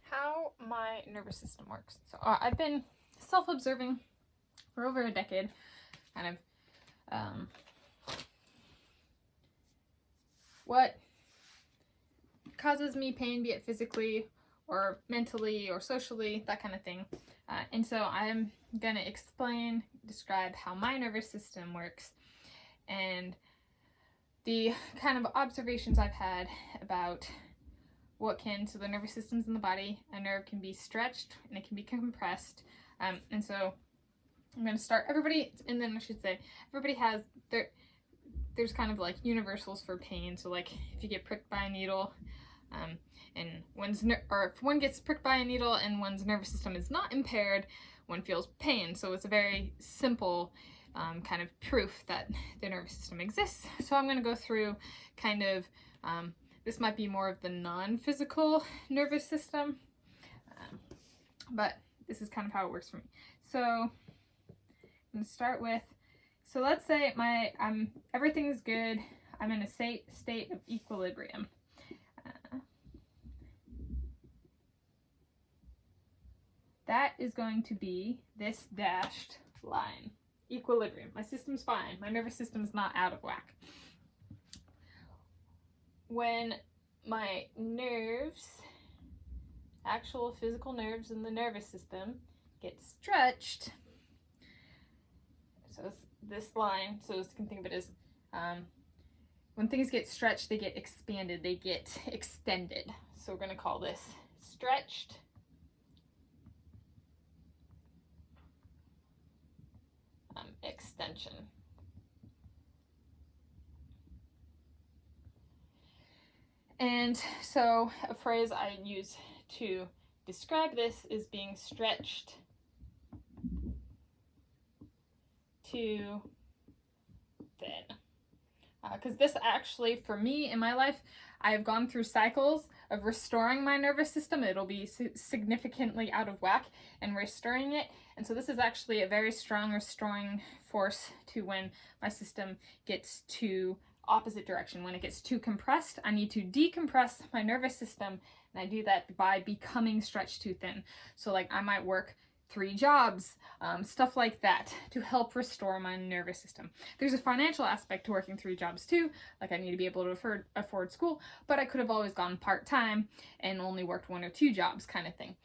how my nervous system works. So I've been self-observing for over a decade, kind of what causes me pain, be it physically or mentally or socially, that kind of thing. And so I'm gonna describe how my nervous system works and the kind of observations I've had about so the nervous system's in the body. A nerve can be stretched and it can be compressed. And so I'm going to start everybody has there's kind of like universals for pain. So like if you get pricked by a needle, and if one gets pricked by a needle and one's nervous system is not impaired, one feels pain. So it's a very simple kind of proof that the nervous system exists. So I'm going to go through kind of this might be more of the non-physical nervous system, but this is kind of how it works for me. So I'm going to start with, so let's say everything is good. I'm in a state of equilibrium. That is going to be this dashed line. Equilibrium. My system's fine. My nervous system's not out of whack. When my nerves, actual physical nerves in the nervous system, get stretched, so it's this line, so you can think of it as when things get stretched, they get expanded, they get extended. So we're going to call this stretched extension. And so a phrase I use to describe this is being stretched too thin. Because this actually, for me in my life, I have gone through cycles of restoring my nervous system. It'll be significantly out of whack and restoring it. And so this is actually a very strong restoring force to when my system gets to opposite direction. When it gets too compressed, I need to decompress my nervous system, and I do that by becoming stretched too thin. So like I might work 3 jobs, stuff like that, to help restore my nervous system. There's a financial aspect to working 3 jobs too, like I need to be able to afford school, but I could have always gone part-time and only worked 1 or 2 jobs kind of thing.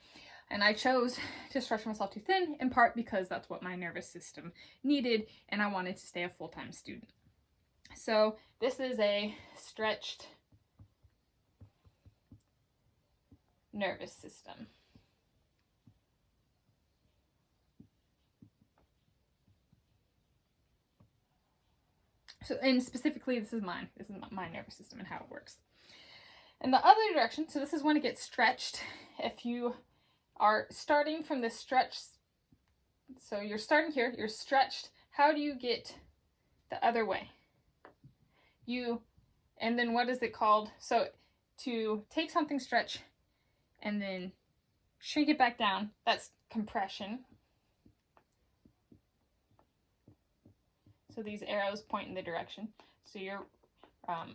And I chose to stretch myself too thin, in part because that's what my nervous system needed, and I wanted to stay a full-time student. So this is a stretched nervous system. So, and specifically, this is mine. This is my nervous system and how it works. In the other direction, so this is when it gets stretched. If you are starting from this stretch, so you're starting here, you're stretched. How do you get the other way? And then what is it called? So to take something stretch and then shrink it back down, that's compression. So these arrows point in the direction. So you're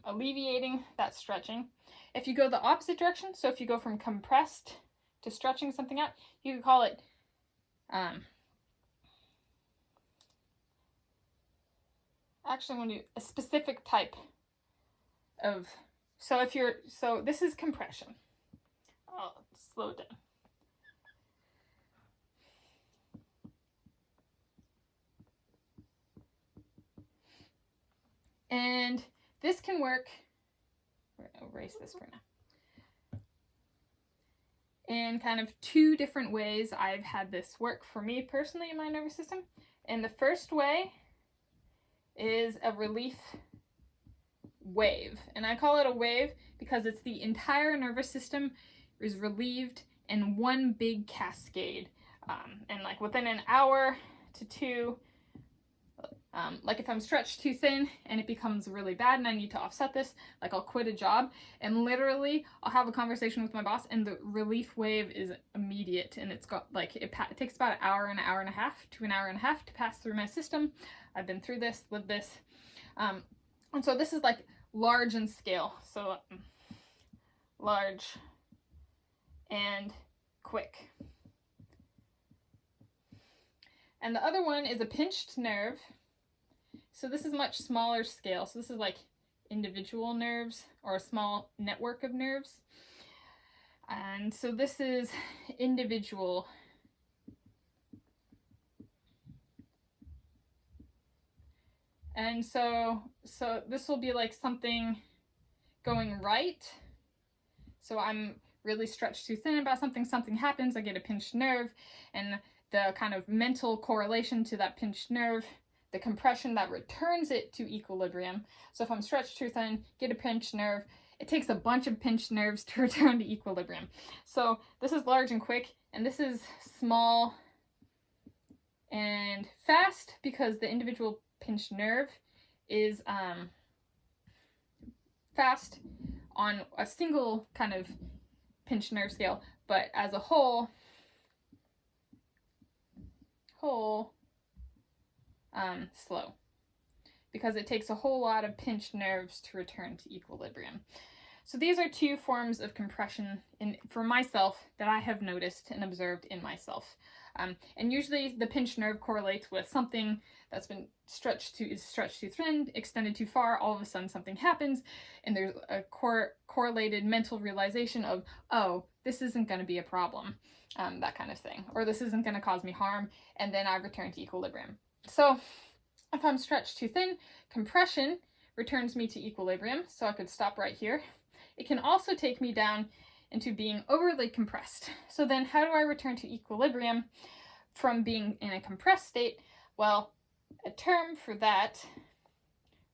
alleviating that stretching. If you go the opposite direction, so if you go from compressed to stretching something out, you could call it actually I'm going to do a specific type of, so this is compression. I'll slow down. And this can work, we're going to erase this for now, in kind of 2 different ways I've had this work for me personally in my nervous system. And the first way is a relief wave. And I call it a wave because it's the entire nervous system is relieved in one big cascade. And like within an hour to 2, like if I'm stretched too thin and it becomes really bad and I need to offset this, like I'll quit a job and literally I'll have a conversation with my boss and the relief wave is immediate, and it's got like, it takes about an hour and a half to an hour and a half to pass through my system. I've been through this, lived this. And so this is like large in scale. So large, and quick. And the other one is a pinched nerve. So this is much smaller scale. So this is like individual nerves or a small network of nerves. And so this is individual. And so this will be like something going right. So I'm really stretched too thin about something, something happens, I get a pinched nerve, and the kind of mental correlation to that pinched nerve, the compression that returns it to equilibrium. So if I'm stretched too thin, get a pinched nerve, it takes a bunch of pinched nerves to return to equilibrium. So this is large and quick, and this is small and fast because the individual pinched nerve is fast on a single kind of pinched nerve scale, but as a whole slow, because it takes a whole lot of pinched nerves to return to equilibrium. So these are two forms of compression for myself that I have noticed and observed in myself. And usually the pinched nerve correlates with something that's been stretched too thin, extended too far, all of a sudden something happens, and there's a correlated mental realization of, oh, this isn't going to be a problem, that kind of thing, or this isn't going to cause me harm, and then I return to equilibrium. So if I'm stretched too thin, compression returns me to equilibrium, so I could stop right here. It can also take me down into being overly compressed. So then how do I return to equilibrium from being in a compressed state? Well, a term for that,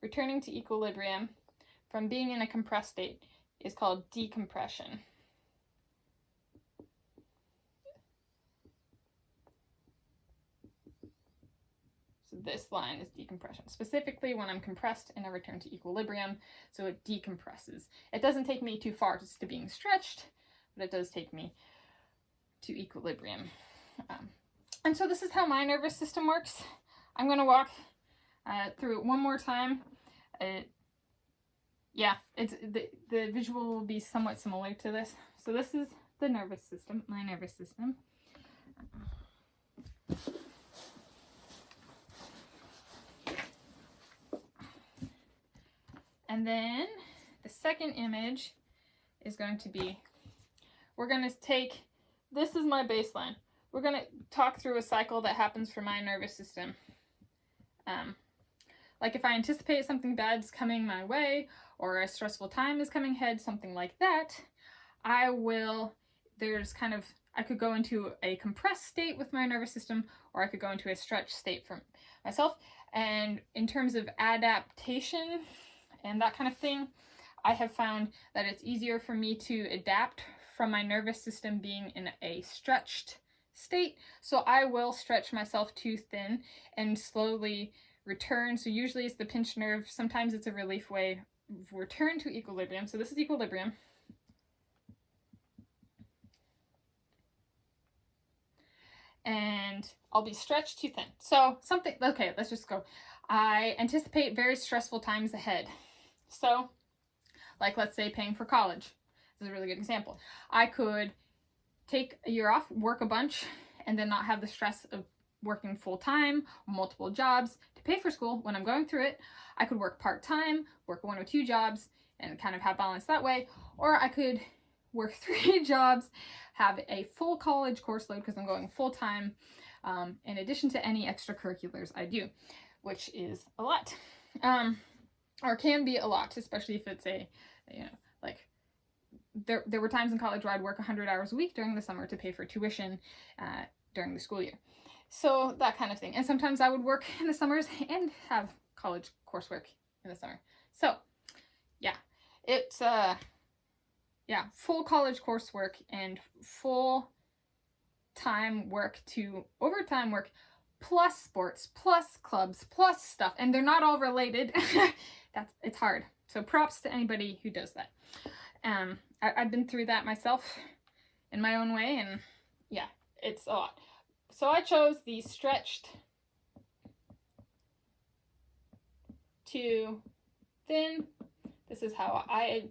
returning to equilibrium from being in a compressed state, is called decompression. So this line is decompression, specifically when I'm compressed and I return to equilibrium, so it decompresses. It doesn't take me too far just to being stretched, but it does take me to equilibrium. And so this is how my nervous system works. I'm going to walk through it one more time. Yeah, the visual will be somewhat similar to this. So this is the nervous system, my nervous system. And then the second image is going to be, we're going to take, this is my baseline. We're going to talk through a cycle that happens for my nervous system. Like if I anticipate something bad's coming my way, or a stressful time is coming ahead, something like that, I could go into a compressed state with my nervous system, or I could go into a stretched state for myself. And in terms of adaptation and that kind of thing, I have found that it's easier for me to adapt from my nervous system being in a stretched state. So I will stretch myself too thin and slowly return. So usually it's the pinched nerve. Sometimes it's a relief way. Return to equilibrium. So this is equilibrium. And I'll be stretched too thin. So okay, let's just go. I anticipate very stressful times ahead. So, like let's say paying for college. This is a really good example. I could take a year off, work a bunch, and then not have the stress of working full-time, multiple jobs to pay for school when I'm going through it. I could work part-time, work 1 or 2 jobs, and kind of have balance that way. Or I could work 3 jobs, have a full college course load because I'm going full-time, in addition to any extracurriculars I do, which is a lot. Or can be a lot, especially if it's like there were times in college where I'd work 100 hours a week during the summer to pay for tuition during the school year. So that kind of thing. And sometimes I would work in the summers and have college coursework in the summer. So yeah, it's full college coursework and full time work to overtime work, plus sports, plus clubs, plus stuff. And they're not all related. It's hard. So props to anybody who does that. I've been through that myself in my own way, and yeah, it's a lot. So I chose the stretched to thin. This is how I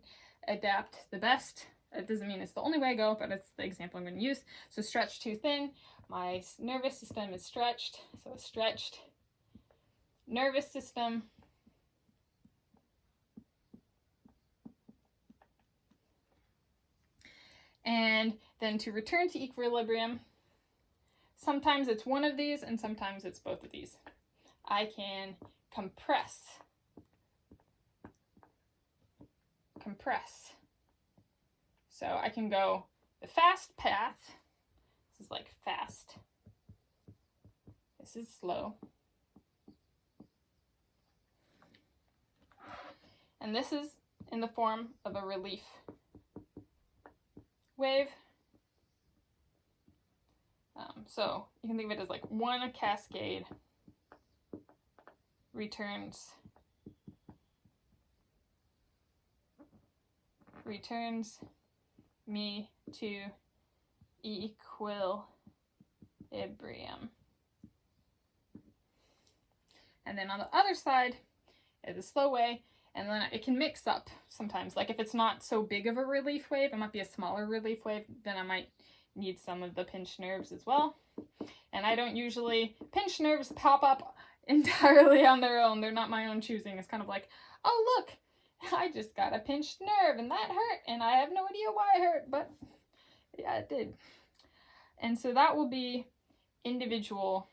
adapt the best It doesn't mean it's the only way I go, but it's the example I'm going to use. So stretched too thin, my nervous system is stretched. So a stretched nervous system. And then to return to equilibrium, sometimes it's one of these and sometimes it's both of these. I can compress. So I can go the fast path. This is like fast. This is slow. And this is in the form of a relief wave. So you can think of it as like one cascade returns me to equilibrium. And then on the other side is a slow way, and then it can mix up sometimes. Like if it's not so big of a relief wave, it might be a smaller relief wave, then I might need some of the pinched nerves as well. And I don't usually, pinched nerves pop up entirely on their own. They're not my own choosing. It's kind of like, oh look, I just got a pinched nerve and that hurt, and I have no idea why it hurt, but yeah, it did. And so that will be individual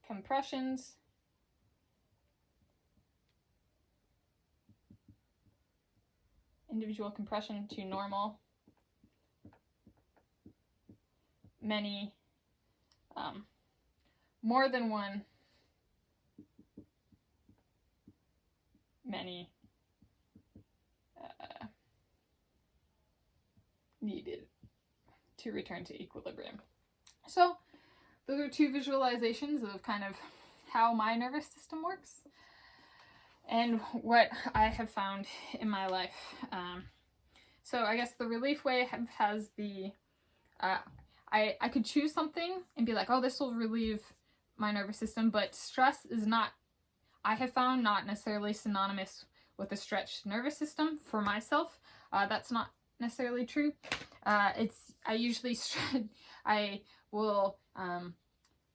compressions, individual compression to normal, many, more than one, many needed to return to equilibrium. So those are two visualizations of kind of how my nervous system works and what I have found in my life. So I guess the relief wave has the, I could choose something and be like, oh, this will relieve my nervous system, but stress is not, I have found, not necessarily synonymous with a stretched nervous system for myself. That's not necessarily true. I usually I will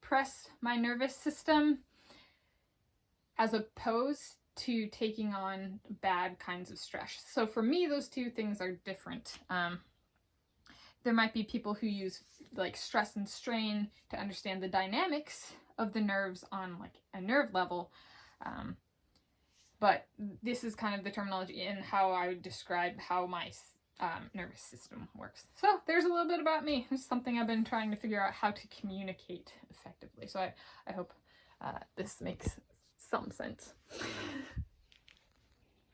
press my nervous system as opposed to taking on bad kinds of stress. So for me, those two things are different. There might be people who use like stress and strain to understand the dynamics of the nerves on like a nerve level. But this is kind of the terminology and how I would describe how my nervous system works. So there's a little bit about me. It's something I've been trying to figure out how to communicate effectively. So I hope this makes some sense.